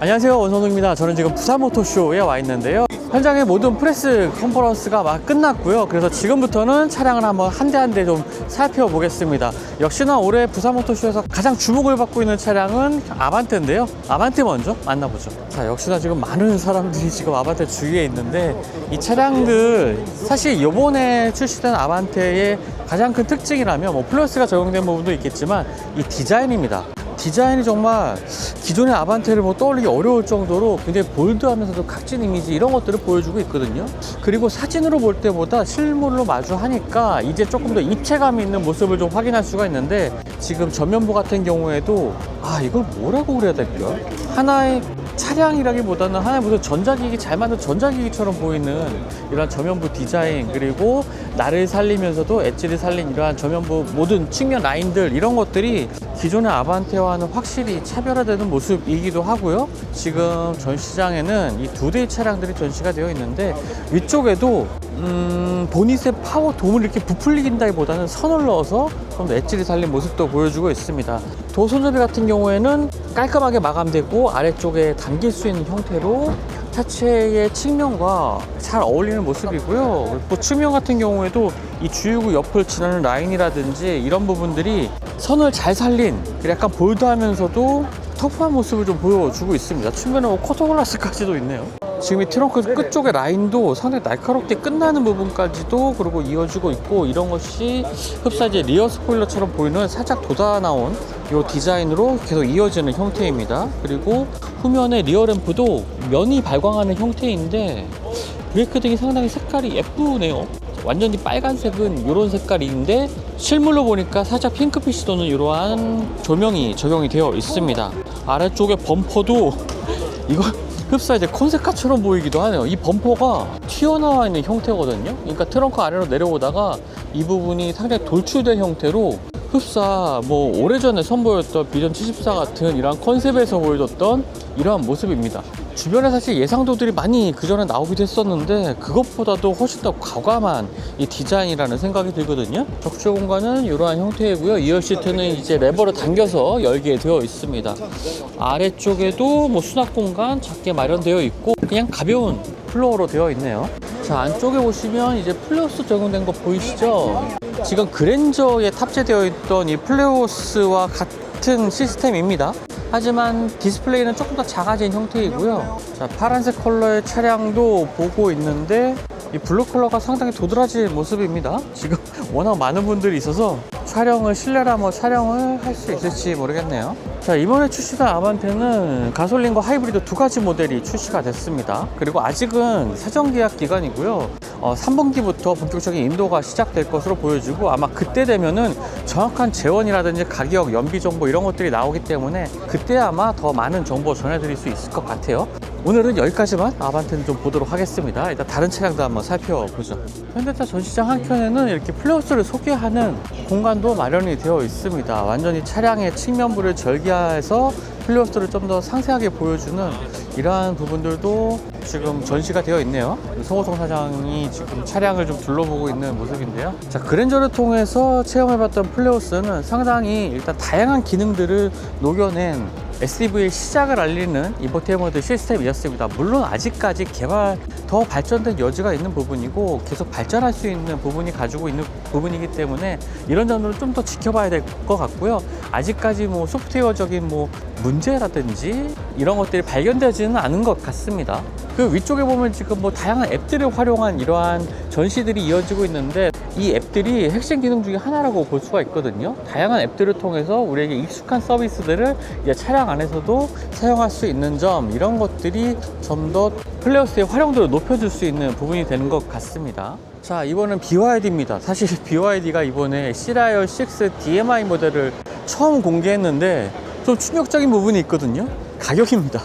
안녕하세요, 원선우입니다. 저는 지금 부산모터쇼에 와 있는데요. 현장의 모든 프레스 컨퍼런스가 막 끝났고요. 그래서 지금부터는 차량을 한번 한 대 한 대 좀 살펴보겠습니다. 역시나 올해 부산모터쇼에서 가장 주목을 받고 있는 차량은 아반떼인데요. 아반떼 먼저 만나보죠. 자, 역시나 지금 많은 사람들이 지금 아반떼 주위에 있는데, 이 차량들 사실 이번에 출시된 아반떼의 가장 큰 특징이라면 뭐 플러스가 적용된 부분도 있겠지만 이 디자인입니다. 디자인이 정말 기존의 아반떼를 뭐 떠올리기 어려울 정도로 굉장히 볼드하면서도 각진 이미지 이런 것들을 보여주고 있거든요. 그리고 사진으로 볼 때보다 실물로 마주하니까 이제 조금 더 입체감 있는 모습을 좀 확인할 수가 있는데, 지금 전면부 같은 경우에도 이걸 뭐라고 그래야 될까? 하나의 차량이라기보다는 하나의 무슨 전자기기, 잘 만든 전자기기처럼 보이는 이러한 전면부 디자인, 그리고 나를 살리면서도 엣지를 살린 이러한 전면부 모든 측면 라인들, 이런 것들이 기존의 아반떼와는 확실히 차별화되는 모습이기도 하고요. 지금 전시장에는 이 두 대의 차량들이 전시가 되어 있는데, 위쪽에도 보닛의 파워 돔을 이렇게 부풀린다기보다는 선을 넣어서 좀 더 엣지를 살린 모습도 보여주고 있습니다. 도 손잡이 같은 경우에는 깔끔하게 마감되고 아래쪽에 당길 수 있는 형태로 차체의 측면과 잘 어울리는 모습이고요. 또 측면 같은 경우에도 이 주유구 옆을 지나는 라인이라든지 이런 부분들이 선을 잘 살린, 약간 볼드하면서도 터프한 모습을 좀 보여주고 있습니다. 측면에 쿼터글라스까지도 있네요. 지금 이 트렁크 끝쪽의 라인도 상당히 날카롭게 끝나는 부분까지도 그리고 이어지고 있고, 이런 것이 흡사이제 리어 스포일러처럼 보이는 살짝 돋아 나온 이 디자인으로 계속 이어지는 형태입니다. 그리고 후면의 리어 램프도 면이 발광하는 형태인데, 브레이크 등이 상당히 색깔이 예쁘네요. 완전히 빨간색은 이런 색깔인데, 실물로 보니까 살짝 핑크빛이 도는 이러한 조명이 적용이 되어 있습니다. 아래쪽에 범퍼도 이거 흡사이제 콘셉카처럼 보이기도 하네요. 이 범퍼가 튀어나와 있는 형태거든요. 그러니까 트렁크 아래로 내려오다가 이 부분이 상당히 돌출된 형태로, 흡사 뭐 오래전에 선보였던 비전 74 같은 이러한 컨셉에서 보여줬던 이러한 모습입니다. 주변에 사실 예상도들이 많이 그전에 나오기도 했었는데, 그것보다도 훨씬 더 과감한 이 디자인이라는 생각이 들거든요. 적재 공간은 이러한 형태이고요. 2열 시트는 이제 레버를 당겨서 열게 되어 있습니다. 아래쪽에도 뭐 수납 공간 작게 마련되어 있고, 그냥 가벼운 플로어로 되어 있네요. 자, 안쪽에 보시면 이제 플레오스 적용된 거 보이시죠? 지금 그랜저에 탑재되어 있던 이 플레오스와 같은 시스템입니다. 하지만 디스플레이는 조금 더 작아진 형태이고요. 자, 파란색 컬러의 차량도 보고 있는데, 이 블루 컬러가 상당히 도드라진 모습입니다. 지금 워낙 많은 분들이 있어서 실내로 한번 촬영을 할 수 있을지 모르겠네요. 자, 이번에 출시된 아반떼는 가솔린과 하이브리드 두 가지 모델이 출시가 됐습니다. 그리고 아직은 사전 계약 기간이고요. 3분기부터 본격적인 인도가 시작될 것으로 보여지고, 아마 그때 되면은 정확한 재원이라든지 가격, 연비 정보 이런 것들이 나오기 때문에 그때 아마 더 많은 정보 전해드릴 수 있을 것 같아요. 오늘은 여기까지만 아반떼는 좀 보도록 하겠습니다. 일단 다른 차량도 한번 살펴보죠. 현대차 전시장 한켠에는 이렇게 플레오스를 소개하는 공간도 마련이 되어 있습니다. 완전히 차량의 측면부를 절개해서 플레오스를 좀 더 상세하게 보여주는 이러한 부분들도 지금 전시가 되어 있네요. 송호성 사장이 지금 차량을 좀 둘러보고 있는 모습인데요. 자, 그랜저를 통해서 체험해봤던 플레오스는 상당히 일단 다양한 기능들을 녹여낸 SUV의 시작을 알리는 인포테인먼트 시스템이었습니다. 물론 아직까지 더 발전된 여지가 있는 부분이고, 계속 발전할 수 있는 부분이 가지고 있는 부분이기 때문에 이런 점들은 좀 더 지켜봐야 될 것 같고요. 아직까지 뭐 소프트웨어적인 뭐 문제라든지 이런 것들이 발견되지는 않은 것 같습니다. 그 위쪽에 보면 지금 뭐 다양한 앱들을 활용한 이러한 전시들이 이어지고 있는데, 이 앱들이 핵심 기능 중에 하나라고 볼 수가 있거든요. 다양한 앱들을 통해서 우리에게 익숙한 서비스들을 이제 차량 안에서도 사용할 수 있는 점, 이런 것들이 좀 더 플레오스의 활용도를 높여줄 수 있는 부분이 되는 것 같습니다. 자, 이번은 BYD입니다. 사실 BYD가 이번에 시라이얼 6 DMI 모델을 처음 공개했는데 좀 충격적인 부분이 있거든요. 가격입니다.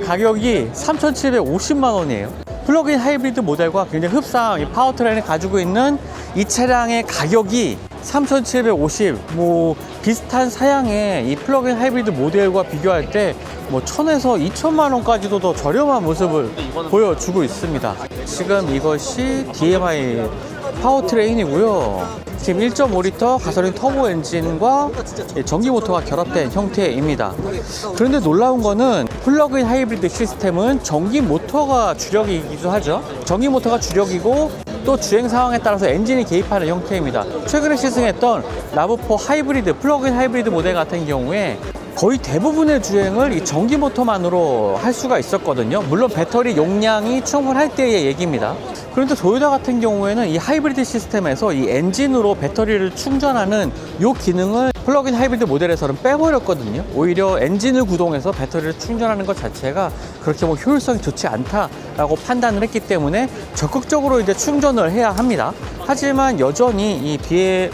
가격이 3,750만 원이에요. 플러그인 하이브리드 모델과 굉장히 흡사한 이 파워트레인을 가지고 있는 이 차량의 가격이 3,750, 뭐 비슷한 사양의 이 플러그인 하이브리드 모델과 비교할 때 뭐 1,000에서 2,000만 원까지도 더 저렴한 모습을 보여주고 있습니다. 지금 이것이 DMI 파워트레인이고요. 지금 1.5L 가솔린 터보 엔진과 전기 모터가 결합된 형태입니다. 그런데 놀라운 거는 플러그인 하이브리드 시스템은 전기 모터가 주력이기도 하죠. 전기 모터가 주력이고 또 주행 상황에 따라서 엔진이 개입하는 형태입니다. 최근에 시승했던 라브4 하이브리드, 플러그인 하이브리드 모델 같은 경우에 거의 대부분의 주행을 이 전기 모터만으로 할 수가 있었거든요. 물론 배터리 용량이 충분할 때의 얘기입니다. 그런데 도요타 같은 경우에는 이 하이브리드 시스템에서 이 엔진으로 배터리를 충전하는 이 기능을 플러그인 하이브리드 모델에서는 빼버렸거든요. 오히려 엔진을 구동해서 배터리를 충전하는 것 자체가 그렇게 뭐 효율성이 좋지 않다라고 판단을 했기 때문에 적극적으로 이제 충전을 해야 합니다. 하지만 여전히 이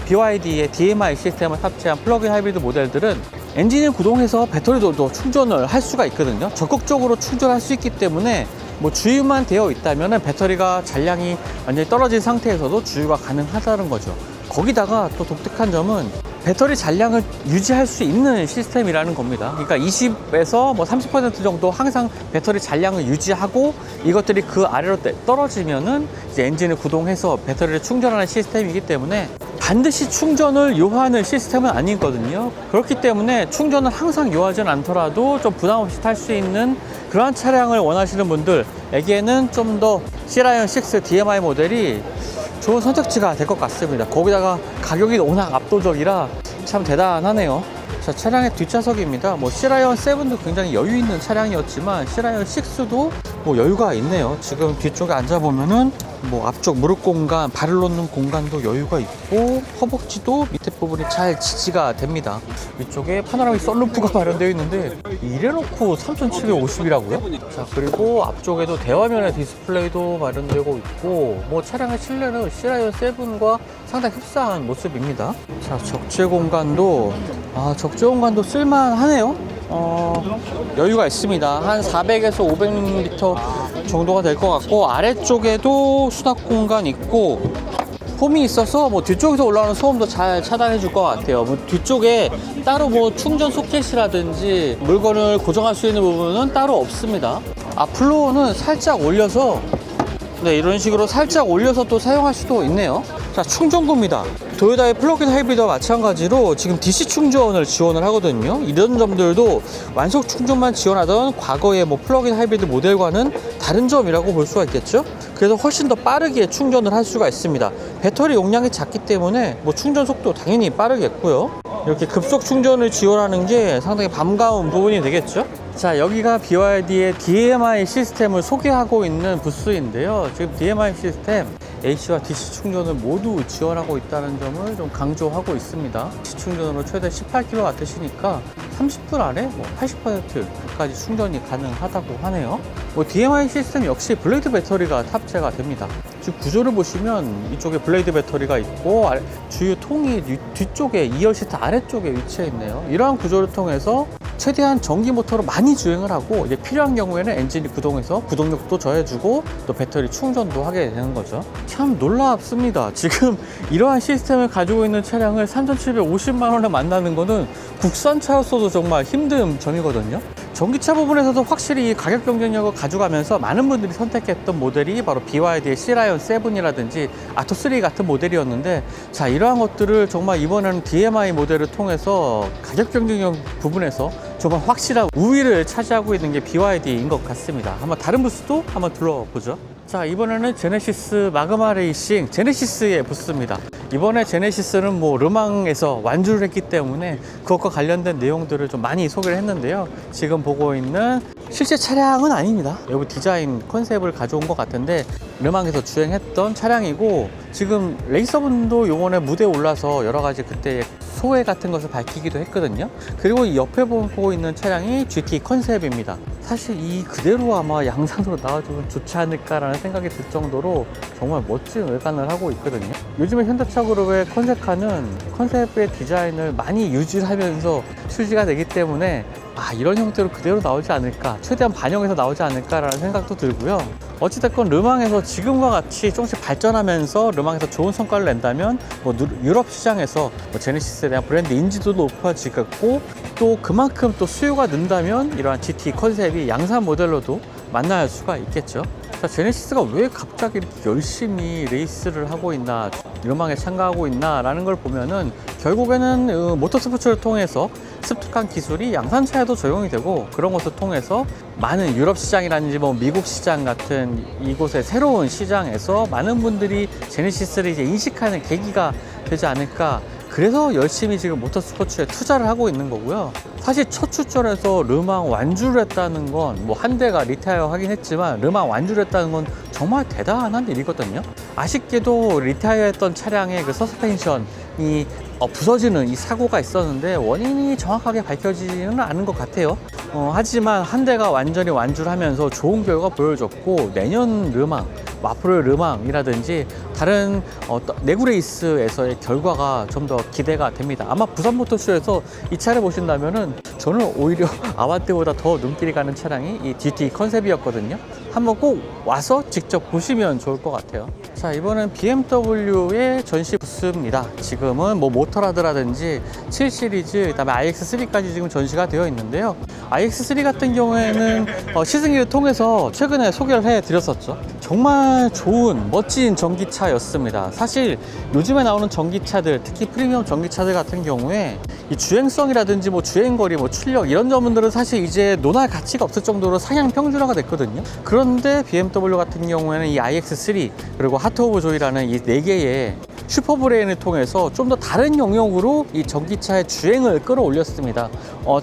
BYD의 DMI 시스템을 탑재한 플러그인 하이브리드 모델들은 엔진을 구동해서 배터리도 충전을 할 수가 있거든요. 적극적으로 충전할 수 있기 때문에 뭐 주유만 되어 있다면 배터리가 잔량이 완전히 떨어진 상태에서도 주유가 가능하다는 거죠. 거기다가 또 독특한 점은 배터리 잔량을 유지할 수 있는 시스템이라는 겁니다. 그러니까 20에서 뭐 30% 정도 항상 배터리 잔량을 유지하고 이것들이 그 아래로 떨어지면은 이제 엔진을 구동해서 배터리를 충전하는 시스템이기 때문에 반드시 충전을 요하는 시스템은 아니거든요. 그렇기 때문에 충전을 항상 요하진 않더라도 좀 부담 없이 탈 수 있는 그러한 차량을 원하시는 분들에게는 좀 더 C라이언 6 DMI 모델이 좋은 선택지가 될 것 같습니다. 거기다가 가격이 워낙 압도적이라 참 대단하네요. 자, 차량의 뒷좌석입니다. 뭐 C라이언 7도 굉장히 여유 있는 차량이었지만 C라이언 6도 뭐 여유가 있네요. 지금 뒤쪽에 앉아보면은 뭐 앞쪽 무릎 공간, 발을 놓는 공간도 여유가 있고 허벅지도 밑에 부분이 잘 지지가 됩니다. 위쪽에 파노라믹 썬루프가 마련되어 있는데 이래놓고 3,750이라고요? 자, 그리고 앞쪽에도 대화면의 디스플레이도 마련되고 있고 뭐 차량의 실내는 C라이언 7과 상당히 흡사한 모습입니다. 자, 적재 공간도 쓸만하네요. 여유가 있습니다. 한 400에서 500리터 정도가 될 것 같고 아래쪽에도 수납 공간 있고 홈이 있어서 뭐 뒤쪽에서 올라오는 소음도 잘 차단해 줄 것 같아요. 뭐 뒤쪽에 따로 뭐 충전 소켓이라든지 물건을 고정할 수 있는 부분은 따로 없습니다. 플로어는 살짝 올려서 이런 식으로 살짝 올려서 또 사용할 수도 있네요. 자, 충전구입니다. 도요타의 플러그인 하이브리드와 마찬가지로 지금 DC 충전을 지원을 하거든요. 이런 점들도 완속 충전만 지원하던 과거의 뭐 플러그인 하이브리드 모델과는 다른 점이라고 볼 수가 있겠죠. 그래서 훨씬 더 빠르게 충전을 할 수가 있습니다. 배터리 용량이 작기 때문에 뭐 충전 속도 당연히 빠르겠고요. 이렇게 급속 충전을 지원하는 게 상당히 반가운 부분이 되겠죠. 자, 여기가 BYD의 DMI 시스템을 소개하고 있는 부스인데요. 지금 DMI 시스템 AC와 DC 충전을 모두 지원하고 있다는 점을 좀 강조하고 있습니다. DC 충전으로 최대 18kW시니까 30분 안에 80%까지 충전이 가능하다고 하네요. DMI 시스템 역시 블레이드 배터리가 탑재가 됩니다. 지금 구조를 보시면 이쪽에 블레이드 배터리가 있고 주유 통이 뒤쪽에 2열 시트 아래쪽에 위치해 있네요. 이러한 구조를 통해서 최대한 전기 모터로 많이 주행을 하고 이제 필요한 경우에는 엔진이 구동해서 구동력도 저해주고 또 배터리 충전도 하게 되는 거죠. 참 놀랍습니다. 지금 이러한 시스템을 가지고 있는 차량을 3,750만 원에 만나는 거는 국산차로서도 정말 힘든 점이거든요. 전기차 부분에서도 확실히 가격 경쟁력을 가져가면서 많은 분들이 선택했던 모델이 바로 BYD의 C라이언 7이라든지 아토3 같은 모델이었는데, 자, 이러한 것들을 정말 이번에는 DMI 모델을 통해서 가격 경쟁력 부분에서 정말 확실한 우위를 차지하고 있는 게 BYD인 것 같습니다. 한번 다른 부스도 한번 둘러보죠. 자, 이번에는 제네시스 마그마 레이싱 제네시스의 부스입니다. 이번에 제네시스는 르망에서 완주를 했기 때문에 그것과 관련된 내용들을 좀 많이 소개를 했는데요. 지금 보고 있는 실제 차량은 아닙니다. 여기 디자인 컨셉을 가져온 것 같은데 르망에서 주행했던 차량이고, 지금 레이서분도 요번에 무대에 올라서 여러 가지 그때 소회 같은 것을 밝히기도 했거든요. 그리고 이 옆에 보고 있는 차량이 GT 컨셉입니다. 사실 이 그대로 아마 양산으로 나와주면 좋지 않을까라는 생각이 들 정도로 정말 멋진 외관을 하고 있거든요. 요즘에 현대차 그룹의 컨셉카는 컨셉의 디자인을 많이 유지를 하면서 출시가 되기 때문에 이런 형태로 그대로 나오지 않을까, 최대한 반영해서 나오지 않을까라는 생각도 들고요. 어찌됐건 르망에서 지금과 같이 조금씩 발전하면서 르망에서 좋은 성과를 낸다면 유럽 시장에서 제네시스에 대한 브랜드 인지도도 높아지겠고, 또 그만큼 또 수요가 는다면 이러한 GT 컨셉이 양산 모델로도 만날 수가 있겠죠. 자, 제네시스가 왜 갑자기 이렇게 열심히 레이스를 하고 있나, 르망에 참가하고 있나 라는 걸 보면은 결국에는 모터스포츠를 통해서 습득한 기술이 양산차에도 적용이 되고, 그런 것을 통해서 많은 유럽 시장이라든지 뭐 미국 시장 같은 이곳의 새로운 시장에서 많은 분들이 제네시스를 이제 인식하는 계기가 되지 않을까. 그래서 열심히 지금 모터스포츠에 투자를 하고 있는 거고요. 사실 첫 출전에서 르망 완주를 했다는 건 뭐 한 대가 리타이어 하긴 했지만 르망 완주를 했다는 건 정말 대단한 일이거든요. 아쉽게도 리타이어 했던 차량의 그 서스펜션이 부서지는 이 사고가 있었는데 원인이 정확하게 밝혀지지는 않은 것 같아요. 하지만 한 대가 완전히 완주를 하면서 좋은 결과 보여줬고, 내년 르망, 앞으로의 르망이라든지 다른 내구 레이스에서의 결과가 좀 더 기대가 됩니다. 아마 부산 모터쇼에서 이 차를 보신다면은 저는 오히려 아반떼보다 더 눈길이 가는 차량이 이 GT 컨셉이었거든요. 한번 꼭 와서 직접 보시면 좋을 것 같아요. 자, 이번엔 BMW의 전시 부스입니다. 지금은 뭐 모터라드라든지 7 시리즈, 그다음에 iX3까지 지금 전시가 되어 있는데요. iX3 같은 경우에는 시승기를 통해서 최근에 소개를 해드렸었죠. 정말 좋은 멋진 전기차였습니다. 사실 요즘에 나오는 전기차들, 특히 프리미엄 전기차들 같은 경우에 이 주행성이라든지 뭐 주행거리, 뭐 출력 이런 점들은 사실 이제 논할 가치가 없을 정도로 상향 평준화가 됐거든요. 그런데 BMW 같은 경우에는 이 iX3 그리고 하트 오브 조이라는 이 4개의 슈퍼브레인을 통해서 좀 더 다른 영역으로 이 전기차의 주행을 끌어올렸습니다.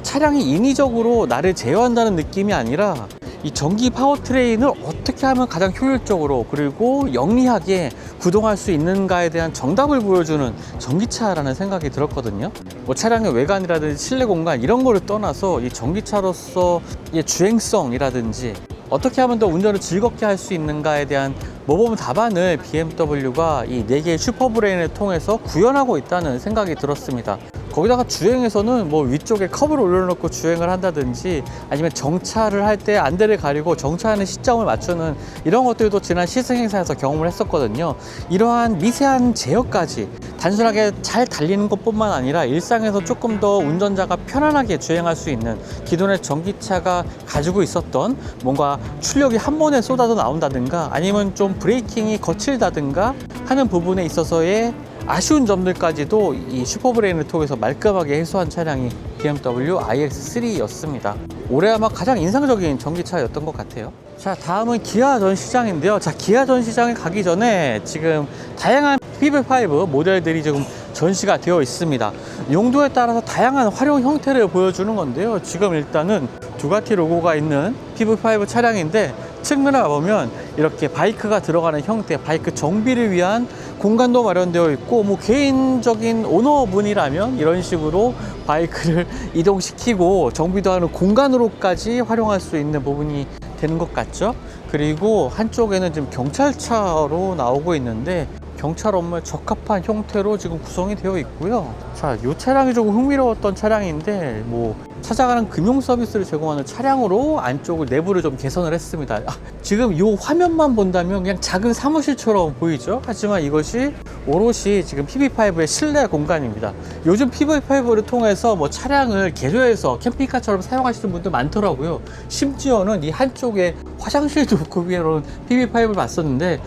차량이 인위적으로 나를 제어한다는 느낌이 아니라 이 전기 파워트레인을 어떻게 하면 가장 효율적으로 그리고 영리하게 구동할 수 있는가에 대한 정답을 보여주는 전기차라는 생각이 들었거든요. 뭐 차량의 외관이라든지 실내 공간 이런 거를 떠나서 이 전기차로서 이 주행성이라든지 어떻게 하면 더 운전을 즐겁게 할 수 있는가에 대한 모범 답안을 BMW가 이 4개의 슈퍼브레인을 통해서 구현하고 있다는 생각이 들었습니다. 거기다가 주행에서는 뭐 위쪽에 커브를 올려놓고 주행을 한다든지 아니면 정차를 할 때 안대를 가리고 정차하는 시점을 맞추는 이런 것들도 지난 시승 행사에서 경험을 했었거든요. 이러한 미세한 제어까지 단순하게 잘 달리는 것뿐만 아니라 일상에서 조금 더 운전자가 편안하게 주행할 수 있는 기존의 전기차가 가지고 있었던 뭔가 출력이 한 번에 쏟아져 나온다든가 아니면 좀 브레이킹이 거칠다든가 하는 부분에 있어서의 아쉬운 점들까지도 이 슈퍼브레인을 통해서 말끔하게 해소한 차량이 BMW iX3였습니다. 올해 아마 가장 인상적인 전기차였던 것 같아요. 자, 다음은 기아 전 시장인데요. 자, 기아 전 시장에 가기 전에 지금 다양한 PV5 모델들이 지금 전시가 되어 있습니다. 용도에 따라서 다양한 활용 형태를 보여주는 건데요. 지금 일단은 두가티 로고가 있는 PV5 차량인데 측면에 가보면 이렇게 바이크가 들어가는 형태, 바이크 정비를 위한 공간도 마련되어 있고, 뭐 개인적인 오너분이라면 이런 식으로 바이크를 이동시키고 정비도 하는 공간으로까지 활용할 수 있는 부분이 되는 것 같죠. 그리고 한쪽에는 지금 경찰차로 나오고 있는데 경찰 업무에 적합한 형태로 지금 구성이 되어 있고요. 자, 이 차량이 조금 흥미로웠던 차량인데 뭐 찾아가는 금융 서비스를 제공하는 차량으로 안쪽을 내부를 좀 개선을 했습니다. 지금 이 화면만 본다면 그냥 작은 사무실처럼 보이죠. 하지만 이것이 오롯이 지금 PV5의 실내 공간입니다. 요즘 PV5를 통해서 뭐 차량을 개조해서 캠핑카처럼 사용하시는 분들 많더라고요. 심지어는 이 한쪽에 화장실도 구비해놓은 PV5를 봤었는데,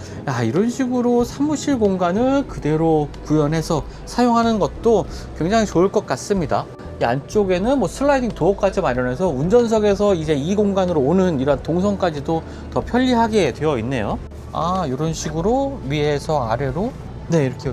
이런 식으로 사무실 공간을 그대로 구현해서 사용하는 것도 굉장히 좋을 것 같습니다. 이 안쪽에는 뭐 슬라이딩 도어까지 마련해서 운전석에서 이제 이 공간으로 오는 이런 동선까지도 더 편리하게 되어 있네요. 이런 식으로 위에서 아래로 이렇게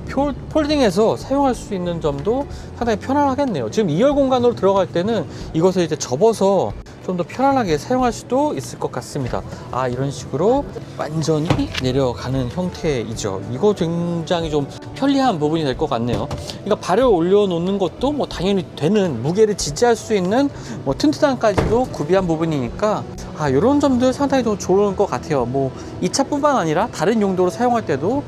폴딩해서 사용할 수 있는 점도 상당히 편안하겠네요. 지금 2열 공간으로 들어갈 때는 이것을 이제 접어서 좀 더 편안하게 사용할 수도 있을 것 같습니다. 이런 식으로 완전히 내려가는 형태이죠. 이거 굉장히 좀 편리한 부분이 될 것 같네요. 그러니까 발을 올려놓는 것도 뭐 당연히 되는, 무게를 지지할 수 있는 뭐 튼튼함까지도 구비한 부분이니까 이런 점들 상당히 좀 좋은 것 같아요. 뭐 이 차뿐만 아니라 다른 용도로 사용할 때도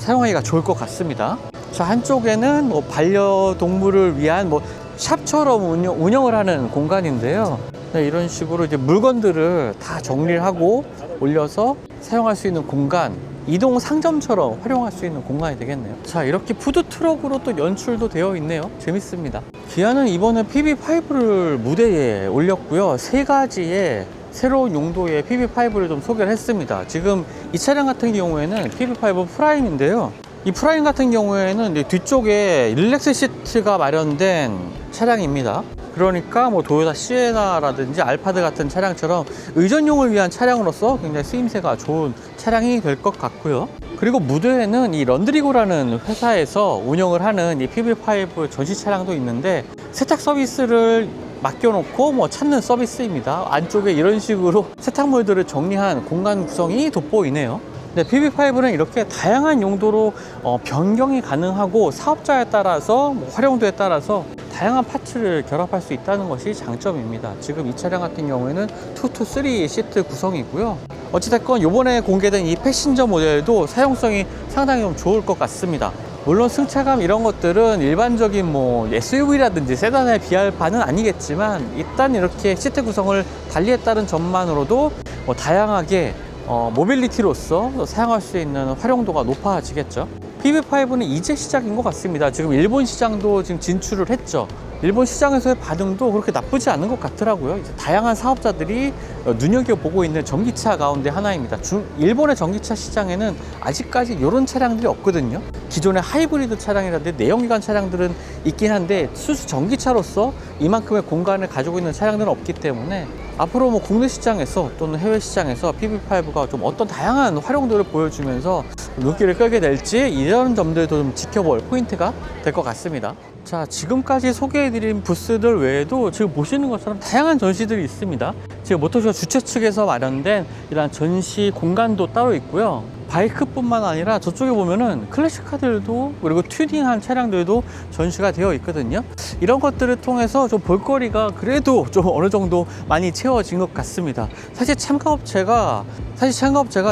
사용하기가 좋을 것 같습니다. 자, 한쪽에는 뭐 반려동물을 위한 뭐 샵처럼 운영을 하는 공간인데요. 이런 식으로 이제 물건들을 다 정리를 하고 올려서 사용할 수 있는 공간, 이동 상점처럼 활용할 수 있는 공간이 되겠네요. 자, 이렇게 푸드트럭으로 또 연출도 되어 있네요. 재밌습니다. 기아는 이번에 PV5를 무대에 올렸고요. 세 가지의 새로운 용도의 PB5를 좀 소개를 했습니다. 지금 이 차량 같은 경우에는 PB5 프라임인데요. 이 프라임 같은 경우에는 뒤쪽에 릴렉스 시트가 마련된 차량입니다. 그러니까 뭐 도요타 시에나라든지 알파드 같은 차량처럼 의전용을 위한 차량으로서 굉장히 쓰임새가 좋은 차량이 될 것 같고요. 그리고 무대에는 이 런드리고라는 회사에서 운영을 하는 이 PB5 전시 차량도 있는데, 세탁 서비스를 맡겨놓고 뭐 찾는 서비스입니다. 안쪽에 이런 식으로 세탁물들을 정리한 공간 구성이 돋보이네요. 네, PB5는 이렇게 다양한 용도로 변경이 가능하고 사업자에 따라서 활용도에 따라서 다양한 파츠를 결합할 수 있다는 것이 장점입니다. 지금 이 차량 같은 경우에는 2-3 시트 구성이고요. 어찌됐건 이번에 공개된 이 패신저 모델도 사용성이 상당히 좀 좋을 것 같습니다. 물론 승차감 이런 것들은 일반적인 뭐 SUV라든지 세단에 비할 바는 아니겠지만, 일단 이렇게 시트 구성을 달리했다는 점만으로도 다양하게 모빌리티로서 사용할 수 있는 활용도가 높아지겠죠. PB5는 이제 시작인 것 같습니다. 지금 일본 시장도 지금 진출을 했죠. 일본 시장에서의 반응도 그렇게 나쁘지 않은 것 같더라고요. 이제 다양한 사업자들이 눈여겨보고 있는 전기차 가운데 하나입니다. 일본의 전기차 시장에는 아직까지 이런 차량들이 없거든요. 기존의 하이브리드 차량이라든지 내연기관 차량들은 있긴 한데 수수 전기차로서 이만큼의 공간을 가지고 있는 차량들은 없기 때문에 앞으로 뭐 국내 시장에서 또는 해외 시장에서 PB5가 좀 어떤 다양한 활용도를 보여주면서 눈길을 끌게 될지, 이런 점들도 좀 지켜볼 포인트가 될 것 같습니다. 자, 지금까지 소개해드린 부스들 외에도 지금 보시는 것처럼 다양한 전시들이 있습니다. 지금 모터쇼 주최 측에서 마련된 이런 전시 공간도 따로 있고요. 바이크뿐만 아니라 저쪽에 보면은 클래식카들도, 그리고 튜닝한 차량들도 전시가 되어 있거든요. 이런 것들을 통해서 좀 볼거리가 그래도 좀 어느 정도 많이 채워진 것 같습니다. 사실 참가업체가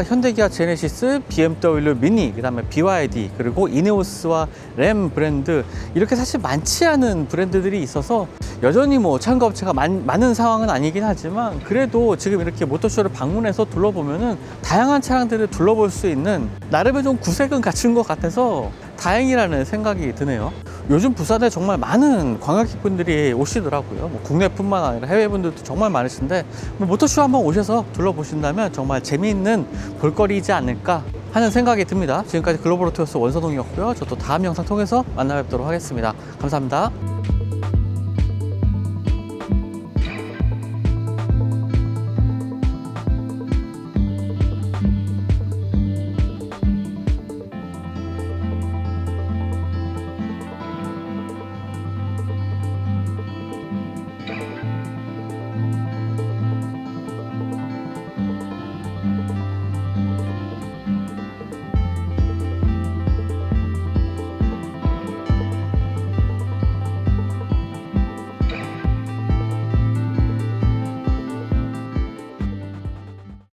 현대기아 제네시스, BMW 미니, 그 다음에 BYD, 그리고 이네오스와 램 브랜드, 이렇게 사실 많지 않은 브랜드들이 있어서 여전히 뭐 참가업체가 많은 상황은 아니긴 하지만, 그래도 지금 이렇게 모터쇼를 방문해서 둘러보면은 다양한 차량들을 둘러볼 수 있는 나름의 좀 구색은 갖춘 것 같아서 다행이라는 생각이 드네요. 요즘 부산에 정말 많은 관광객분들이 오시더라고요. 뭐 국내뿐만 아니라 해외분들도 정말 많으신데, 모터쇼 한번 오셔서 둘러보신다면 정말 재미있는 볼거리이지 않을까 하는 생각이 듭니다. 지금까지 글로벌 오토요스 원선홍이었고요. 저도 다음 영상 통해서 만나 뵙도록 하겠습니다. 감사합니다.